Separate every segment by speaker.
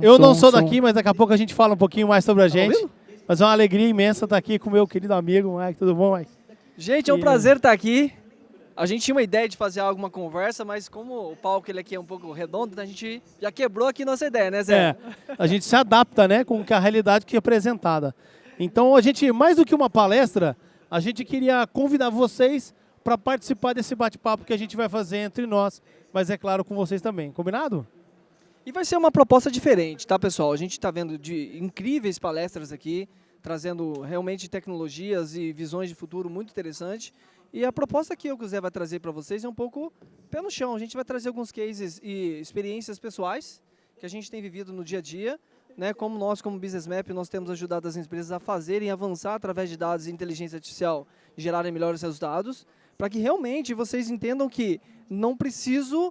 Speaker 1: Eu não sou daqui, mas daqui a pouco a gente fala um pouquinho mais sobre a gente. Mas é uma alegria imensa estar aqui com o meu querido amigo, Mike. Tudo bom, Mike?
Speaker 2: Gente, é um prazer estar aqui. A gente tinha uma ideia de fazer alguma conversa, mas como o palco ele aqui é um pouco redondo, a gente já quebrou aqui nossa ideia, né, Zé?
Speaker 1: A gente se adapta, né, com a realidade que é apresentada. Então, a gente, mais do que uma palestra, a gente queria convidar vocês para participar desse bate-papo que a gente vai fazer entre nós, mas é claro, com vocês também. Combinado?
Speaker 2: E vai ser uma proposta diferente, tá, pessoal? A gente está vendo de incríveis palestras aqui, trazendo realmente tecnologias e visões de futuro muito interessantes. E a proposta que o Zé vai trazer para vocês é um pouco pé no chão. A gente vai trazer alguns cases e experiências pessoais que a gente tem vivido no dia a dia, né? Como nós, como Business Map, nós temos ajudado as empresas a fazerem, avançar através de dados e inteligência artificial e gerarem melhores resultados, para que realmente vocês entendam que não preciso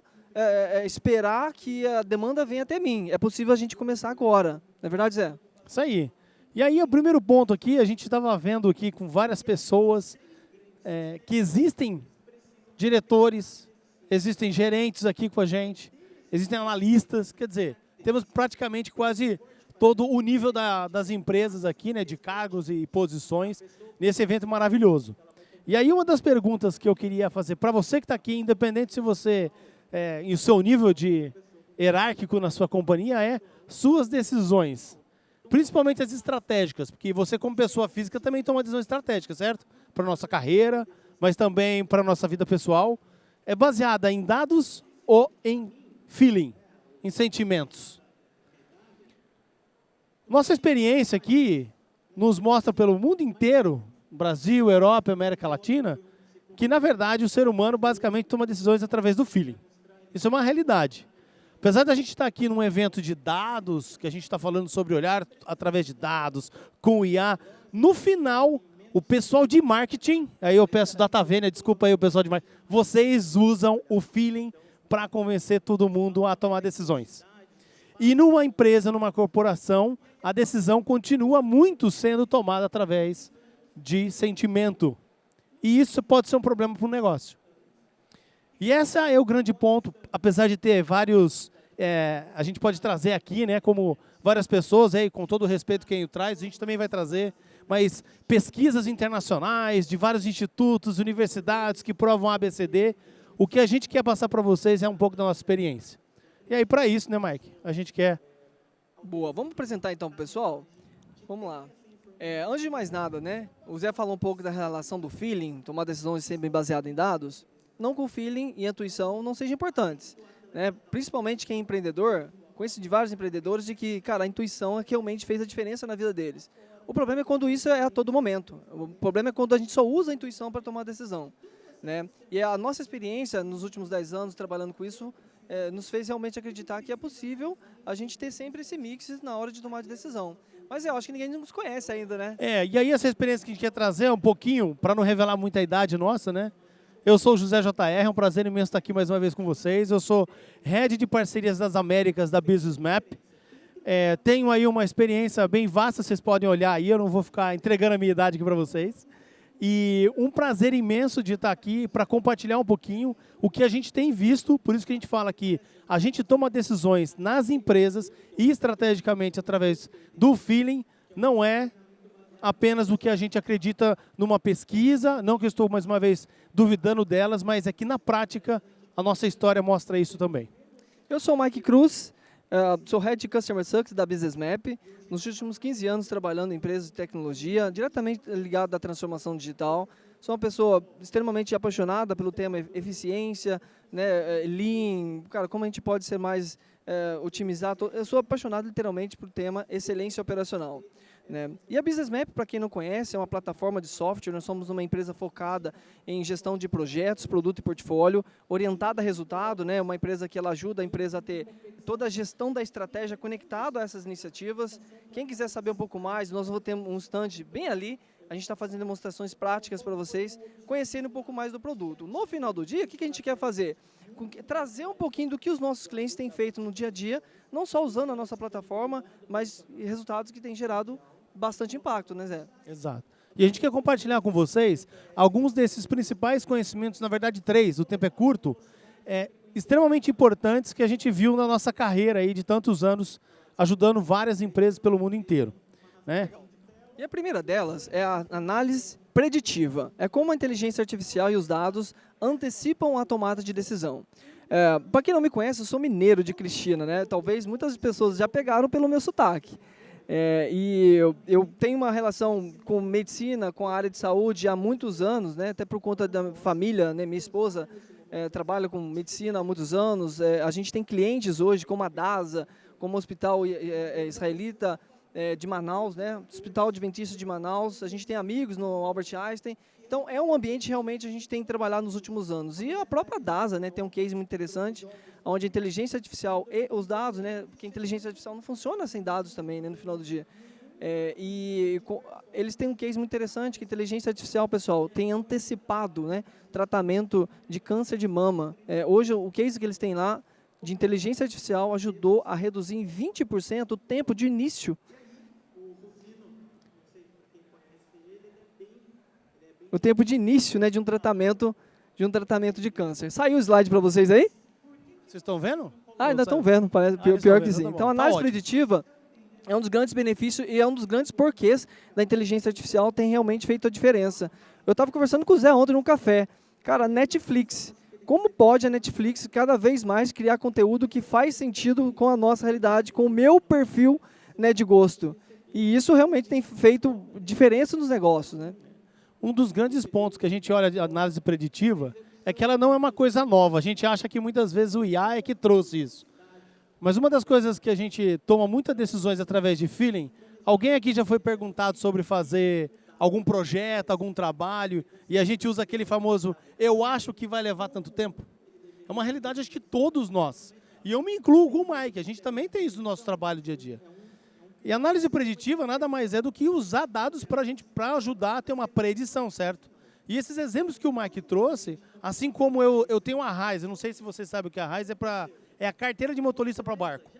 Speaker 2: esperar que a demanda venha até mim. É possível a gente começar agora. Não é verdade, Zé?
Speaker 1: Isso aí. E aí, o primeiro ponto aqui, a gente estava vendo aqui com várias pessoas que existem diretores, existem gerentes aqui com a gente, existem analistas, quer dizer, temos praticamente quase todo o nível das empresas aqui, né, de cargos e posições, nesse evento maravilhoso. E aí, uma das perguntas que eu queria fazer para você que está aqui, independente se você em o seu nível de hierárquico na sua companhia, suas decisões, principalmente as estratégicas, porque você como pessoa física também toma decisões estratégicas, certo? Para a nossa carreira, mas também para a nossa vida pessoal, é baseada em dados ou em feeling, em sentimentos. Nossa experiência aqui nos mostra pelo mundo inteiro, Brasil, Europa, América Latina, que na verdade o ser humano basicamente toma decisões através do feeling. Isso é uma realidade. Apesar da gente estar aqui num evento de dados, que a gente está falando sobre olhar através de dados, com o IA, no final, o pessoal de marketing, aí eu peço Data Vênia, desculpa aí o pessoal de marketing, vocês usam o feeling para convencer todo mundo a tomar decisões. E numa empresa, numa corporação, a decisão continua muito sendo tomada através de sentimento. E isso pode ser um problema para o negócio. E esse é o grande ponto, apesar de ter vários, a gente pode trazer aqui, né, como várias pessoas, com todo o respeito quem o traz, a gente também vai trazer, mas pesquisas internacionais, de vários institutos, universidades que provam ABCD, o que a gente quer passar para vocês é um pouco da nossa experiência. E aí, para isso, né, Mike, a gente quer...
Speaker 2: Boa, vamos apresentar então para o pessoal? Vamos lá. Antes de mais nada, né, o Zé falou um pouco da relação do feeling, tomar decisões sempre baseadas em dados. Não que o feeling e a intuição não sejam importantes, né? Principalmente quem é empreendedor, conheço de vários empreendedores de que, cara, a intuição é que realmente fez a diferença na vida deles. O problema é quando isso é a todo momento. O problema é quando a gente só usa a intuição para tomar a decisão, né? E a nossa experiência nos últimos 10 anos trabalhando com isso nos fez realmente acreditar que é possível a gente ter sempre esse mix na hora de tomar a decisão. Mas eu acho que ninguém nos conhece ainda, né?
Speaker 1: E aí essa experiência que a gente quer trazer um pouquinho, para não revelar muita idade nossa, né? Eu sou o José JR, é um prazer imenso estar aqui mais uma vez com vocês. Eu sou Head de Parcerias das Américas da Business Map. Tenho aí uma experiência bem vasta, vocês podem olhar aí, eu não vou ficar entregando a minha idade aqui para vocês. E um prazer imenso de estar aqui para compartilhar um pouquinho o que a gente tem visto, por isso que a gente fala que a gente toma decisões nas empresas e estrategicamente através do feeling, não é apenas o que a gente acredita numa pesquisa, não que eu estou mais uma vez duvidando delas, mas é que na prática a nossa história mostra isso também.
Speaker 2: Eu sou o Mike Cruz, sou Head de Customer Success da Business Map, nos últimos 15 anos trabalhando em empresas de tecnologia, diretamente ligado à transformação digital. Sou uma pessoa extremamente apaixonada pelo tema eficiência, né, Lean, cara, como a gente pode ser mais otimizado. Eu sou apaixonado literalmente pelo tema excelência operacional, né? E a Business Map, para quem não conhece, é uma plataforma de software. Nós somos uma empresa focada em gestão de projetos, produto e portfólio, orientada a resultado, né? Uma empresa que ela ajuda a empresa a ter toda a gestão da estratégia conectada a essas iniciativas. Quem quiser saber um pouco mais, nós vamos ter um stand bem ali. A gente está fazendo demonstrações práticas para vocês, conhecendo um pouco mais do produto. No final do dia, o que a gente quer fazer? Trazer um pouquinho do que os nossos clientes têm feito no dia a dia, não só usando a nossa plataforma, mas resultados que têm gerado bastante impacto, né, Zé?
Speaker 1: Exato. E a gente quer compartilhar com vocês alguns desses principais conhecimentos, na verdade 3, o tempo é curto, extremamente importantes que a gente viu na nossa carreira aí de tantos anos, ajudando várias empresas pelo mundo inteiro, né?
Speaker 2: E a primeira delas é a análise preditiva. É como a inteligência artificial e os dados antecipam a tomada de decisão. Para quem não me conhece, eu sou mineiro de Cristina, né? Talvez muitas pessoas já pegaram pelo meu sotaque. E eu tenho uma relação com medicina, com a área de saúde há muitos anos, né? Até por conta da família, né? Minha esposa trabalha com medicina há muitos anos. A gente tem clientes hoje, como a DASA, como o Hospital Israelita de Manaus, né? Hospital Adventista de Manaus. A gente tem amigos no Albert Einstein. Então, é um ambiente realmente a gente tem trabalhado nos últimos anos. E a própria DASA, né, tem um case muito interessante, onde a inteligência artificial e os dados, né, porque a inteligência artificial não funciona sem dados também, né, no final do dia. Eles têm um case muito interessante, que a inteligência artificial, pessoal, tem antecipado, né, tratamento de câncer de mama. Hoje, o case que eles têm lá, de inteligência artificial, ajudou a reduzir em 20% o tempo de início. O tempo de início, né, de um tratamento de câncer. Saiu o slide para vocês aí?
Speaker 1: Vocês estão vendo?
Speaker 2: Ainda estão vendo, parece pior que sim. Então, a análise preditiva é um dos grandes benefícios e é um dos grandes porquês da inteligência artificial, tem realmente feito a diferença. Eu estava conversando com o Zé ontem num café. Cara, Netflix. Como pode a Netflix cada vez mais criar conteúdo que faz sentido com a nossa realidade, com o meu perfil, né, de gosto? E isso realmente tem feito diferença nos negócios, né?
Speaker 1: Um dos grandes pontos que a gente olha de análise preditiva é que ela não é uma coisa nova. A gente acha que muitas vezes o IA é que trouxe isso. Mas uma das coisas que a gente toma muitas decisões através de feeling, alguém aqui já foi perguntado sobre fazer algum projeto, algum trabalho, e a gente usa aquele famoso, eu acho que vai levar tanto tempo? É uma realidade, acho que todos nós. E eu me incluo com o Mike, a gente também tem isso no nosso trabalho dia a dia. E a análise preditiva nada mais é do que usar dados para ajudar a ter uma predição, certo? E esses exemplos que o Mike trouxe, assim como eu tenho a RAIS, eu não sei se vocês sabem o que é a RAIS, é a carteira de motorista para barco.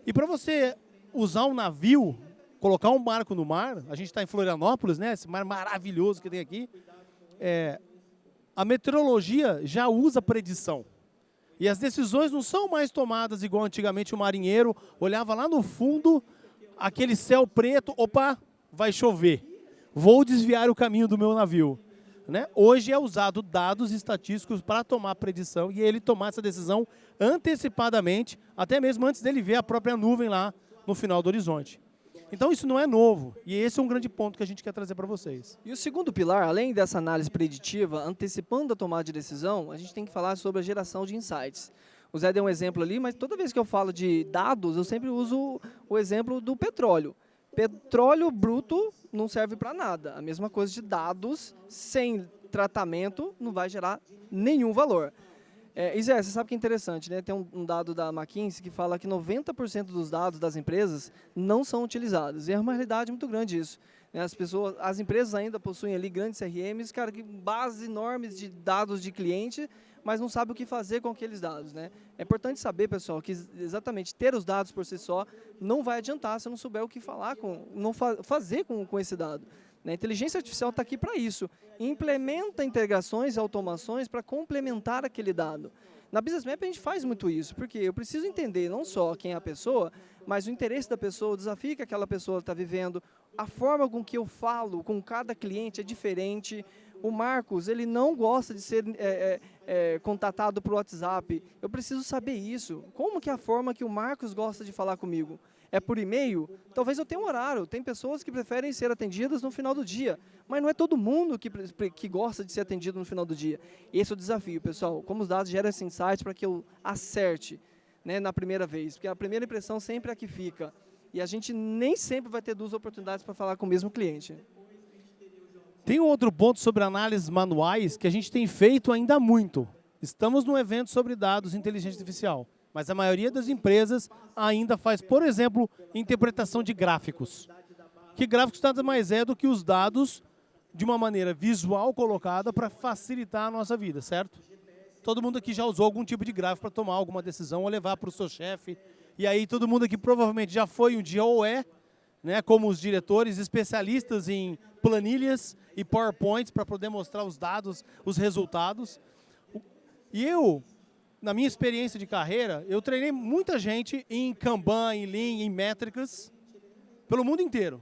Speaker 1: E para você usar um navio, colocar um barco no mar, a gente está em Florianópolis, né? Esse mar maravilhoso que tem aqui, a meteorologia já usa predição. E as decisões não são mais tomadas igual antigamente o marinheiro olhava lá no fundo, aquele céu preto, opa, vai chover. Vou desviar o caminho do meu navio. Né? Hoje é usado dados estatísticos para tomar predição e ele tomar essa decisão antecipadamente, até mesmo antes dele ver a própria nuvem lá no final do horizonte. Então isso não é novo e esse é um grande ponto que a gente quer trazer para vocês.
Speaker 2: E o segundo pilar, além dessa análise preditiva, antecipando a tomada de decisão, a gente tem que falar sobre a geração de insights. O Zé deu um exemplo ali, mas toda vez que eu falo de dados, eu sempre uso o exemplo do petróleo. Petróleo bruto não serve para nada. A mesma coisa de dados sem tratamento não vai gerar nenhum valor. E Zé, você sabe que é interessante, né? Tem um dado da McKinsey que fala que 90% dos dados das empresas não são utilizados. E é uma realidade muito grande isso. As empresas ainda possuem ali grandes CRMs, cara, que bases enormes de dados de cliente, mas não sabe o que fazer com aqueles dados, né? É importante saber, pessoal, que exatamente ter os dados por si só não vai adiantar se eu não souber o que fazer com esse dado. A inteligência artificial está aqui para isso. Implementa integrações e automações para complementar aquele dado. Na Business Map a gente faz muito isso, porque eu preciso entender não só quem é a pessoa, mas o interesse da pessoa, o desafio que aquela pessoa está vivendo, a forma com que eu falo com cada cliente é diferente. O Marcos, ele não gosta de ser contatado por WhatsApp. Eu preciso saber isso. Como que é a forma que o Marcos gosta de falar comigo? É por e-mail? Talvez eu tenha um horário. Tem pessoas que preferem ser atendidas no final do dia. Mas não é todo mundo que gosta de ser atendido no final do dia. Esse é o desafio, pessoal. Como os dados geram esse insight para que eu acerte, né, na primeira vez. Porque a primeira impressão sempre é a que fica. E a gente nem sempre vai ter duas oportunidades para falar com o mesmo cliente.
Speaker 1: Tem um outro ponto sobre análises manuais que a gente tem feito ainda muito. Estamos num evento sobre dados e inteligência artificial. Mas a maioria das empresas ainda faz, por exemplo, interpretação de gráficos. Que gráficos nada mais é do que os dados de uma maneira visual colocada para facilitar a nossa vida, certo? Todo mundo aqui já usou algum tipo de gráfico para tomar alguma decisão ou levar para o seu chefe. E aí todo mundo aqui provavelmente já foi um dia ou né, como os diretores, especialistas em planilhas e PowerPoints para poder mostrar os dados, os resultados. E eu na minha experiência de carreira, eu treinei muita gente em Kanban, em Lean, em métricas, pelo mundo inteiro.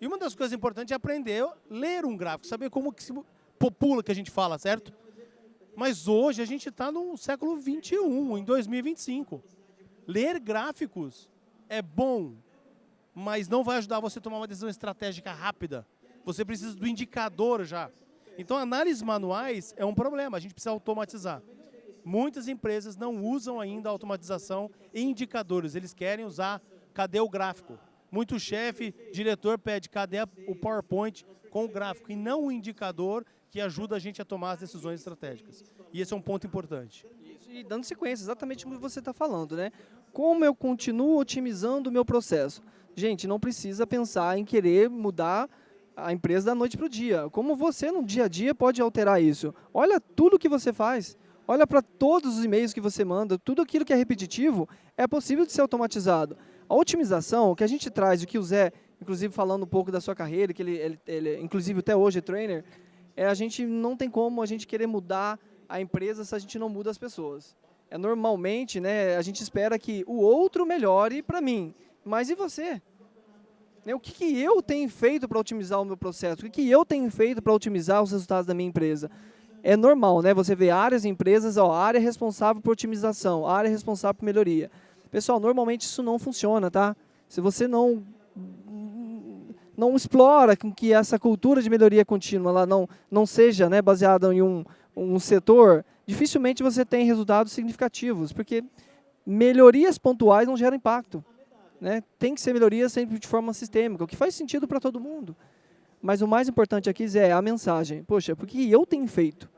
Speaker 1: E uma das coisas importantes é aprender a ler um gráfico, saber como que se popula, que a gente fala, certo? Mas hoje a gente está no século 21, em 2025. Ler gráficos é bom, mas não vai ajudar você a tomar uma decisão estratégica rápida. Você precisa do indicador já. Então, análises manuais é um problema, a gente precisa automatizar. Muitas empresas não usam ainda a automatização e indicadores, eles querem usar, cadê o gráfico? Muito chefe, diretor pede, cadê o PowerPoint com o gráfico? E não o indicador que ajuda a gente a tomar as decisões estratégicas. E esse é um ponto importante.
Speaker 2: Isso, e dando sequência, exatamente como você está falando, né? Como eu continuo otimizando o meu processo? Gente, não precisa pensar em querer mudar a empresa da noite para o dia. Como você, no dia a dia, pode alterar isso? Olha tudo que você faz. Olha para todos os e-mails que você manda. Tudo aquilo que é repetitivo é possível de ser automatizado. A otimização, que a gente traz, o que o Zé, inclusive falando um pouco da sua carreira, que ele inclusive até hoje é trainer, a gente não tem como a gente querer mudar a empresa se a gente não muda as pessoas. Normalmente, né, a gente espera que o outro melhore para mim. Mas e você? O que eu tenho feito para otimizar o meu processo? O que eu tenho feito para otimizar os resultados da minha empresa? É normal, né? Você vê áreas, empresas, ó, área responsável por otimização, área responsável por melhoria. Pessoal, normalmente isso não funciona, tá? Se você não explora com que essa cultura de melhoria contínua ela não seja, né, baseada em um setor, dificilmente você tem resultados significativos, porque melhorias pontuais não geram impacto. Né? Tem que ser melhoria sempre de forma sistêmica, o que faz sentido para todo mundo. Mas o mais importante aqui é a mensagem. Poxa, por que eu tenho feito?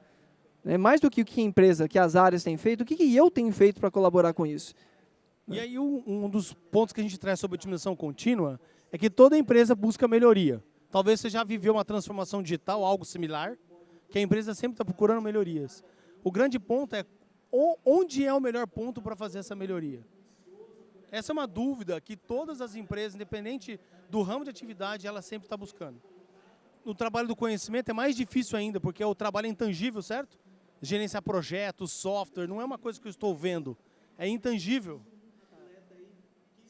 Speaker 2: Né? Mais do que o que a empresa, que as áreas têm feito, o que eu tenho feito para colaborar com isso?
Speaker 1: E aí um dos pontos que a gente traz sobre otimização contínua é que toda empresa busca melhoria. Talvez você já viveu uma transformação digital, algo similar, que a empresa sempre está procurando melhorias. O grande ponto é onde é o melhor ponto para fazer essa melhoria. Essa é uma dúvida que todas as empresas, independente do ramo de atividade, ela sempre está buscando. No trabalho do conhecimento é mais difícil ainda, porque o trabalho é intangível, certo? Gerenciar projetos, software, não é uma coisa que eu estou vendo, é intangível.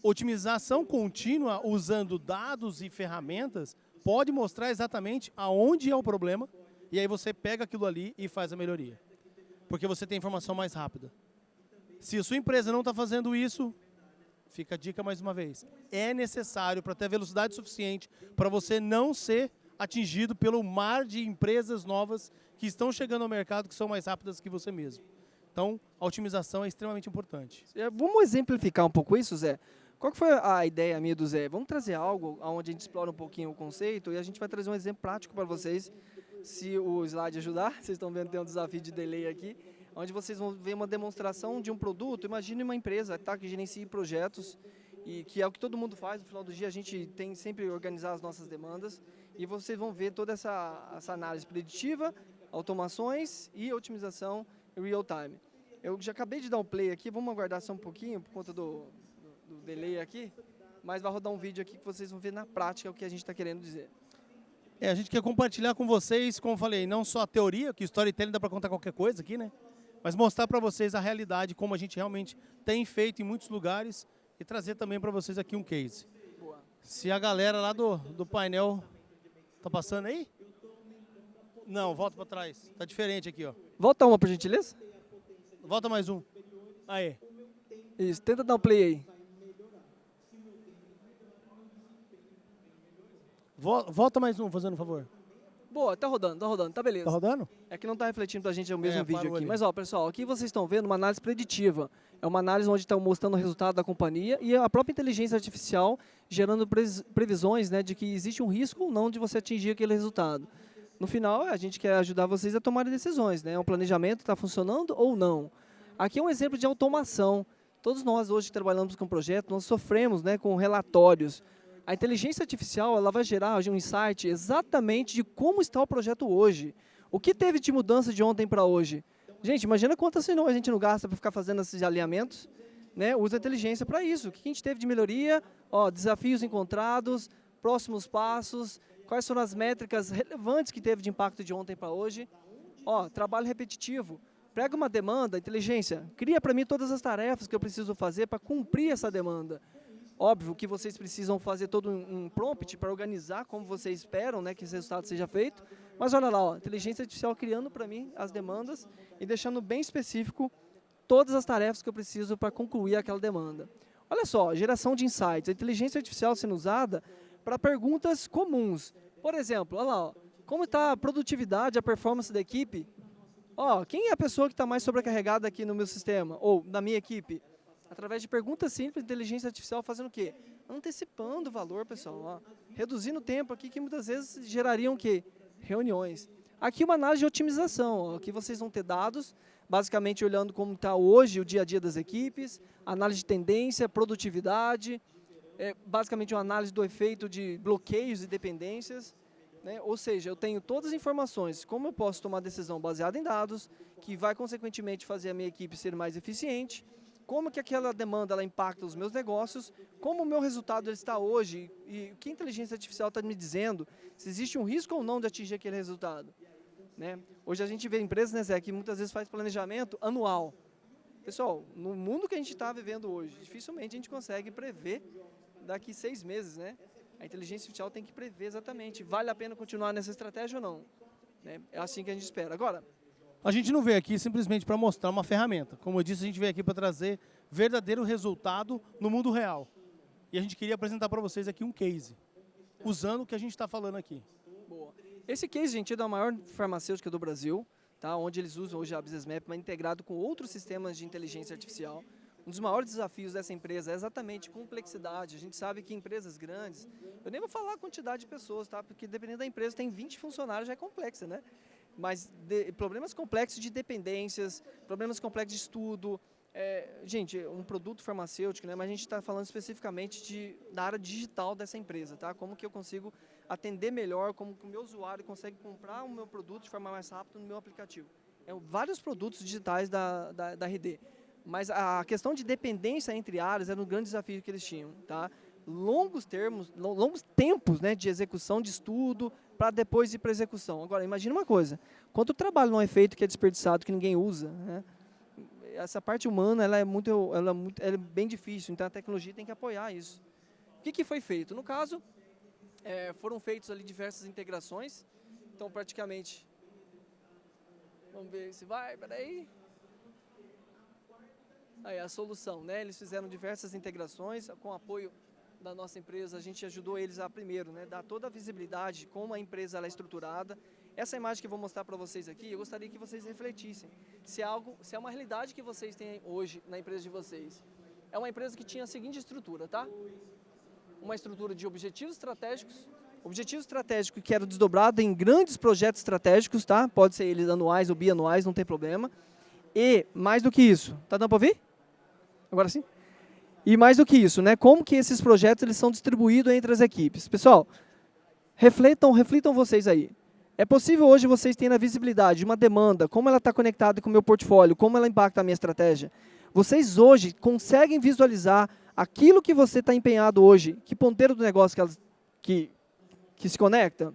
Speaker 1: Otimização contínua, usando dados e ferramentas, pode mostrar exatamente aonde é o problema, e aí você pega aquilo ali e faz a melhoria. Porque você tem informação mais rápida. Se a sua empresa não está fazendo isso, fica a dica mais uma vez. É necessário para ter velocidade suficiente para você não ser atingido pelo mar de empresas novas que estão chegando ao mercado que são mais rápidas que você mesmo. Então, a otimização é extremamente importante.
Speaker 2: Vamos exemplificar um pouco isso, Zé? Qual que foi a ideia minha do Zé? Vamos trazer algo onde a gente explora um pouquinho o conceito e a gente vai trazer um exemplo prático para vocês, se o slide ajudar. Vocês estão vendo que tem um desafio de delay aqui, onde vocês vão ver uma demonstração de um produto. Imagine uma empresa que gerencia projetos, e que é o que todo mundo faz. No final do dia, a gente tem sempre organizar as nossas demandas, e vocês vão ver toda essa análise preditiva, automações e otimização real time. Eu já acabei de dar um play aqui, vamos aguardar só um pouquinho, por conta do delay aqui, mas vai rodar um vídeo aqui que vocês vão ver na prática o que a gente está querendo dizer.
Speaker 1: A gente quer compartilhar com vocês, como eu falei, não só a teoria, que storytelling dá para contar qualquer coisa aqui, né? Mas mostrar para vocês a realidade, como a gente realmente tem feito em muitos lugares, e trazer também para vocês aqui um case.
Speaker 2: Boa.
Speaker 1: Se a galera lá do painel tá passando aí? Não, volta para trás. Tá diferente aqui, ó.
Speaker 2: Volta uma, por gentileza.
Speaker 1: Volta mais um. Aí.
Speaker 2: Isso, tenta dar um play aí.
Speaker 1: Volta mais um, fazendo um favor.
Speaker 2: Boa, tá rodando, tá beleza.
Speaker 1: Tá rodando?
Speaker 2: É que não tá refletindo pra gente o mesmo vídeo aqui.
Speaker 1: Ali.
Speaker 2: Mas, ó, pessoal, aqui vocês estão vendo uma análise preditiva. É uma análise onde está mostrando o resultado da companhia e a própria inteligência artificial gerando previsões, né, de que existe um risco ou não de você atingir aquele resultado. No final, a gente quer ajudar vocês a tomarem decisões, né? O planejamento está funcionando ou não. Aqui é um exemplo de automação. Todos nós hoje que trabalhamos com projetos, nós sofremos, né, com relatórios. A inteligência artificial ela vai gerar um insight exatamente de como está o projeto hoje. O que teve de mudança de ontem para hoje? Gente, imagina quantas a gente não gasta para ficar fazendo esses alinhamentos. Né? Usa a inteligência para isso. O que a gente teve de melhoria? Ó, desafios encontrados, próximos passos, quais foram as métricas relevantes que teve de impacto de ontem para hoje. Ó, trabalho repetitivo. Prega uma demanda, inteligência, cria para mim todas as tarefas que eu preciso fazer para cumprir essa demanda. Óbvio que vocês precisam fazer todo um prompt para organizar como vocês esperam, né, que esse resultado seja feito. Mas olha lá, ó, inteligência artificial criando para mim as demandas e deixando bem específico todas as tarefas que eu preciso para concluir aquela demanda. Olha só, geração de insights, a inteligência artificial sendo usada para perguntas comuns. Por exemplo, olha lá, ó, como está a produtividade, a performance da equipe? Ó, quem é a pessoa que está mais sobrecarregada aqui no meu sistema, ou na minha equipe? Através de perguntas simples, inteligência artificial fazendo o quê? Antecipando o valor, pessoal. Ó, reduzindo o tempo aqui, que muitas vezes gerariam o quê? Reuniões. Aqui uma análise de otimização. Ó, aqui vocês vão ter dados, basicamente olhando como está hoje o dia a dia das equipes, análise de tendência, produtividade, basicamente uma análise do efeito de bloqueios e dependências. Né? Ou seja, eu tenho todas as informações, como eu posso tomar decisão baseada em dados, que vai consequentemente fazer a minha equipe ser mais eficiente, como que aquela demanda ela impacta os meus negócios, como o meu resultado ele está hoje e o que a inteligência artificial está me dizendo, se existe um risco ou não de atingir aquele resultado. Né? Hoje a gente vê empresas, né, Zé, que muitas vezes faz planejamento anual. Pessoal, no mundo que a gente está vivendo hoje, dificilmente a gente consegue prever daqui 6 meses, né? A inteligência artificial tem que prever exatamente, vale a pena continuar nessa estratégia ou não. Né? É assim que a gente espera. Agora,
Speaker 1: A gente não veio aqui simplesmente para mostrar uma ferramenta. Como eu disse, a gente veio aqui para trazer verdadeiro resultado no mundo real. E a gente queria apresentar para vocês aqui um case, usando o que a gente está falando aqui.
Speaker 2: boa. Esse case, gente, é da maior farmacêutica do Brasil, tá? Onde eles usam hoje a Business Map, mas integrado com outros sistemas de inteligência artificial. Um dos maiores desafios dessa empresa é exatamente complexidade. A gente sabe que empresas grandes, eu nem vou falar a quantidade de pessoas, tá? Porque dependendo da empresa, tem 20 funcionários, já é complexa, né? Mas problemas complexos de dependências, problemas complexos de estudo. Gente, um produto farmacêutico, né? Mas a gente está falando especificamente da área digital dessa empresa, tá? Como que eu consigo atender melhor, como que o meu usuário consegue comprar o meu produto de forma mais rápida no meu aplicativo. Vários produtos digitais da RD. Mas a questão de dependência entre áreas era um grande desafio que eles tinham, tá? Longos tempos, né, de execução de estudo para depois ir para execução. Agora, imagina uma coisa, quanto trabalho não é feito que é desperdiçado, que ninguém usa, né? Essa parte humana ela é bem difícil, então a tecnologia tem que apoiar isso. O que foi feito? No caso, foram feitas ali diversas integrações, então praticamente, vamos ver se vai, peraí. Aí a solução, né? Eles fizeram diversas integrações, com apoio da nossa empresa, a gente ajudou eles a primeiro, né, dar toda a visibilidade, como a empresa ela é estruturada. Essa imagem que eu vou mostrar para vocês aqui, eu gostaria que vocês refletissem se é uma realidade que vocês têm hoje na empresa de vocês. É uma empresa que tinha a seguinte estrutura, tá? Uma estrutura de objetivos estratégicos que era desdobrado em grandes projetos estratégicos, tá? Pode ser eles anuais ou bianuais, não tem problema. E mais do que isso, tá dando para ouvir? Agora sim? E mais do que isso, né? Como que esses projetos eles são distribuídos entre as equipes? Pessoal, reflitam vocês aí. É possível hoje vocês terem a visibilidade de uma demanda, como ela está conectada com o meu portfólio, como ela impacta a minha estratégia. Vocês hoje conseguem visualizar aquilo que você está empenhado hoje, que ponteiro do negócio que se conecta?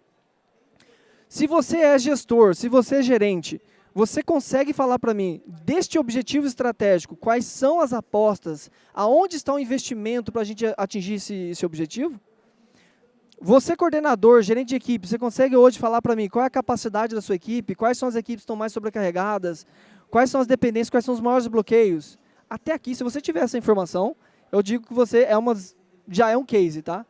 Speaker 2: Se você é gestor, se você é gerente, você consegue falar para mim, deste objetivo estratégico, quais são as apostas, aonde está o investimento para a gente atingir esse objetivo? Você, coordenador, gerente de equipe, você consegue hoje falar para mim qual é a capacidade da sua equipe, quais são as equipes que estão mais sobrecarregadas, quais são as dependências, quais são os maiores bloqueios? Até aqui, se você tiver essa informação, eu digo que você já é um case, tá?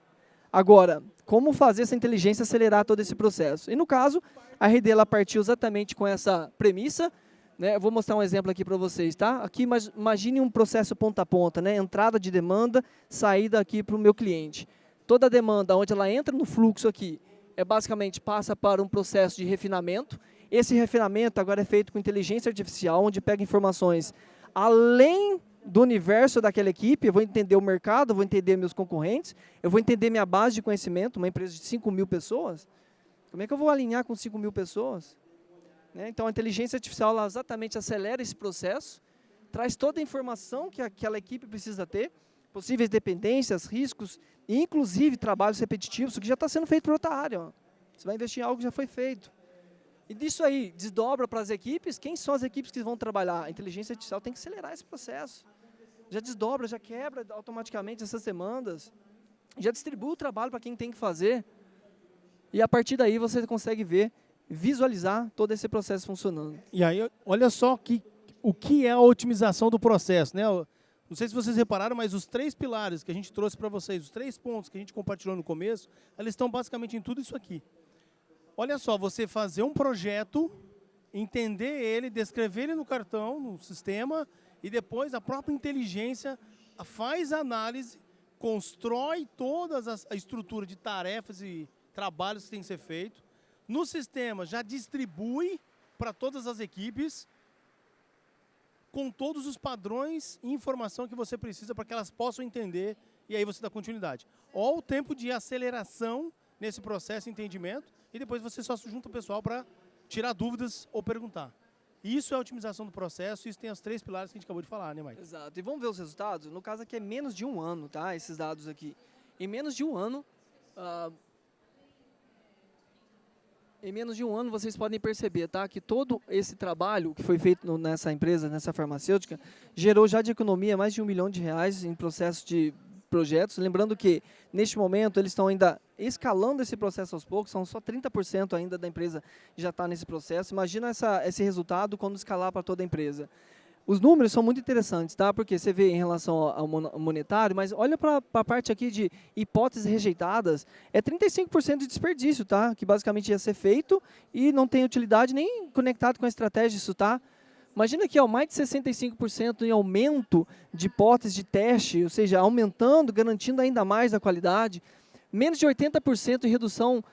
Speaker 2: Agora, como fazer essa inteligência acelerar todo esse processo? E no caso, a RD ela partiu exatamente com essa premissa, né? Eu vou mostrar um exemplo aqui para vocês, tá? Aqui, imagine um processo ponta a ponta, né? Entrada de demanda, saída aqui para o meu cliente. Toda a demanda, onde ela entra no fluxo aqui, basicamente passa para um processo de refinamento. Esse refinamento agora é feito com inteligência artificial, onde pega informações além do universo daquela equipe, eu vou entender o mercado, eu vou entender meus concorrentes, eu vou entender minha base de conhecimento, uma empresa de 5.000 pessoas. Como é que eu vou alinhar com 5.000 pessoas? Né? Então, a inteligência artificial ela exatamente acelera esse processo, traz toda a informação que aquela equipe precisa ter, possíveis dependências, riscos, e inclusive trabalhos repetitivos, que já está sendo feito por outra área. Ó. Você vai investir em algo que já foi feito. E disso aí, desdobra para as equipes. Quem são as equipes que vão trabalhar? A inteligência artificial tem que acelerar esse processo. Já desdobra, já quebra automaticamente essas demandas. Já distribui o trabalho para quem tem que fazer. E a partir daí você consegue ver, visualizar todo esse processo funcionando.
Speaker 1: E aí, olha só o que é a otimização do processo, né? Não sei se vocês repararam, mas os 3 pilares que a gente trouxe para vocês, os 3 pontos que a gente compartilhou no começo, eles estão basicamente em tudo isso aqui. Olha só, você fazer um projeto, entender ele, descrever ele no cartão, no sistema, e depois a própria inteligência faz a análise, constrói toda a estrutura de tarefas e trabalhos que tem que ser feito. No sistema já distribui para todas as equipes, com todos os padrões e informação que você precisa para que elas possam entender, e aí você dá continuidade. Olha o tempo de aceleração nesse processo de entendimento, e depois você só junta o pessoal para tirar dúvidas ou perguntar. Isso é a otimização do processo, isso tem os 3 pilares que a gente acabou de falar, né, Mike?
Speaker 2: Exato. E vamos ver os resultados? No caso aqui é menos de 1 ano, tá? Esses dados aqui. Em menos de 1 ano, vocês podem perceber, tá, que todo esse trabalho que foi feito nessa empresa, nessa farmacêutica, gerou já de economia mais de R$1 milhão em processo de projetos. Lembrando que, neste momento, eles estão ainda escalando esse processo aos poucos, são só 30% ainda da empresa já está nesse processo. Imagina esse resultado quando escalar para toda a empresa. Os números são muito interessantes, tá? Porque você vê em relação ao monetário, mas olha para a parte aqui de hipóteses rejeitadas, é 35% de desperdício, tá? Que basicamente ia ser feito e não tem utilidade nem conectado com a estratégia disso, tá? Imagina que mais de 65% em aumento de hipóteses de teste, ou seja, aumentando, garantindo ainda mais a qualidade, menos de 80% em redução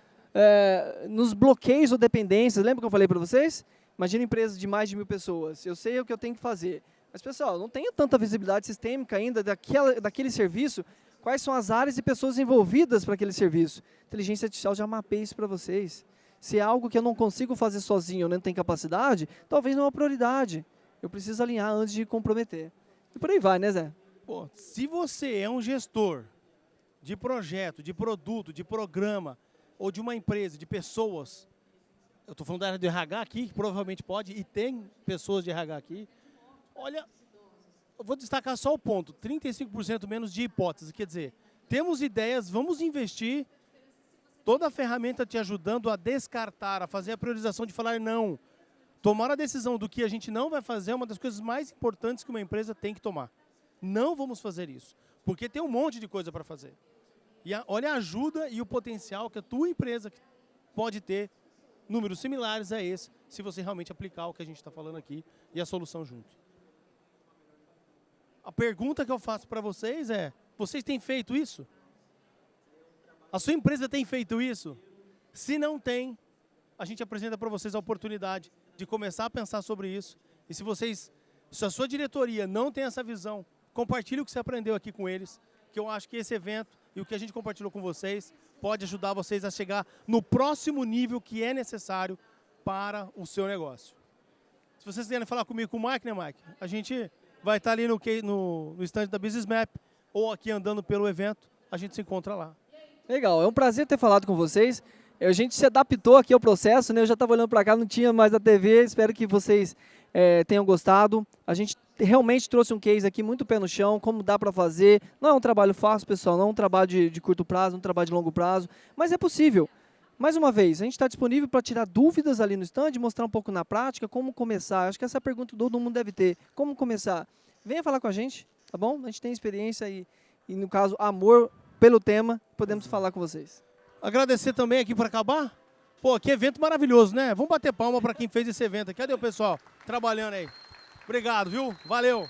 Speaker 2: nos bloqueios ou dependências. Lembra que eu falei para vocês? Imagina empresas de mais de 1.000 pessoas. Eu sei o que eu tenho que fazer. Mas, pessoal, não tenho tanta visibilidade sistêmica ainda daquele serviço. Quais são as áreas e pessoas envolvidas para aquele serviço? A inteligência artificial já mapeia isso para vocês. Se é algo que eu não consigo fazer sozinho, eu não tenho capacidade, talvez não é uma prioridade. Eu preciso alinhar antes de comprometer. E por aí vai, né, Zé?
Speaker 1: Pô, se você é um gestor de projeto, de produto, de programa, ou de uma empresa, de pessoas, eu estou falando da área de RH aqui, que provavelmente pode, e tem pessoas de RH aqui. Olha, eu vou destacar só o ponto, 35% menos de hipótese, quer dizer, temos ideias, vamos investir, toda a ferramenta te ajudando a descartar, a fazer a priorização de falar não. Tomar a decisão do que a gente não vai fazer é uma das coisas mais importantes que uma empresa tem que tomar. Não vamos fazer isso, porque tem um monte de coisa para fazer. E olha a ajuda e o potencial que a tua empresa pode ter, números similares a esse, se você realmente aplicar o que a gente está falando aqui e a solução junto. A pergunta que eu faço para vocês é, vocês têm feito isso? A sua empresa tem feito isso? Se não tem, a gente apresenta para vocês a oportunidade de começar a pensar sobre isso. E se a sua diretoria não tem essa visão, compartilhe o que você aprendeu aqui com eles, que eu acho que esse evento e o que a gente compartilhou com vocês pode ajudar vocês a chegar no próximo nível que é necessário para o seu negócio. Se vocês quiserem falar comigo, com o Mike, né, Mike? A gente vai estar ali no stand da Business Map ou aqui andando pelo evento, a gente se encontra lá.
Speaker 2: Legal, é um prazer ter falado com vocês. A gente se adaptou aqui ao processo, né? Eu já estava olhando para cá, não tinha mais a TV, espero que vocês tenham gostado. A gente realmente trouxe um case aqui muito pé no chão, como dá para fazer. Não é um trabalho fácil, pessoal, não é um trabalho de curto prazo, um trabalho de longo prazo, mas é possível. Mais uma vez, a gente está disponível para tirar dúvidas ali no stand, mostrar um pouco na prática como começar. Acho que essa pergunta todo mundo deve ter. Como começar? Venha falar com a gente, tá bom? A gente tem experiência e no caso, amor pelo tema, podemos falar com vocês.
Speaker 1: Agradecer também aqui para acabar. Pô, que evento maravilhoso, né? Vamos bater palma para quem fez esse evento. Cadê o pessoal trabalhando aí? Obrigado, viu? Valeu!